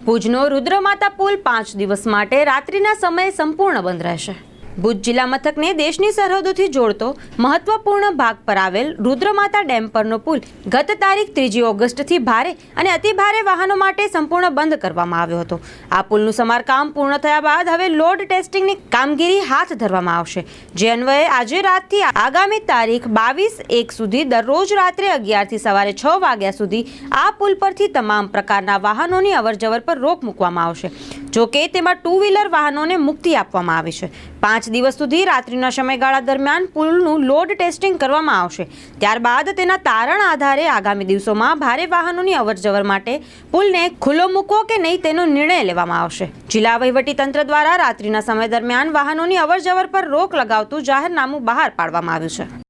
ભુજનો રુદ્રમાતા પુલ 5 દિવસ માટે રાત્રિના સમયે સંપૂર્ણ બંધ રહેશે। ભુજ જિલ્લા મથકને દેશની સરહદોથી જોડતો મહત્વપૂર્ણ ભાગ પર આવેલ રુદ્રમાતા ડેમ પરનો પુલ ગત તારીખ 3 ઓગસ્ટથી ભારે અને અતિભારે વાહનો માટે સંપૂર્ણ બંધ કરવામાં આવ્યો હતો। આ પુલનું સમારકામ પૂર્ણ થયા બાદ હવે લોડ ટેસ્ટિંગની કામગીરી હાથ ધરવામાં આવશે, જે અન્વયે આજે રાતથી આગામી તારીખ 22/1 સુધી દરરોજ રાત્રે 11 થી સવારે 6 વાગ્યા સુધી આ પુલ પરથી તમામ પ્રકારના વાહનોની અવરજવર પર રોક મૂકવામાં આવશે। જો કે તેમાં 2 વ્હીલર વાહનોને મુક્તિ આપવામાં આવી છે। 5 દિવસ સુધી રાત્રિના સમયગાળા દરમિયાન પુલનું લોડ ટેસ્ટિંગ કરવામાં આવશે। ત્યારબાદ તેના તારણ આધારે આગામી દિવસોમાં ભારે વાહનોની અવરજવર માટે પુલને ખુલ્લો મૂકવો કે નહીં તેનો નિર્ણય લેવામાં આવશે। જિલ્લા વહીવટીતંત્ર દ્વારા રાત્રિના સમય દરમિયાન વાહનોની અવરજવર પર રોક લગાવતું જાહેરનામું બહાર પાડવામાં આવ્યું છે।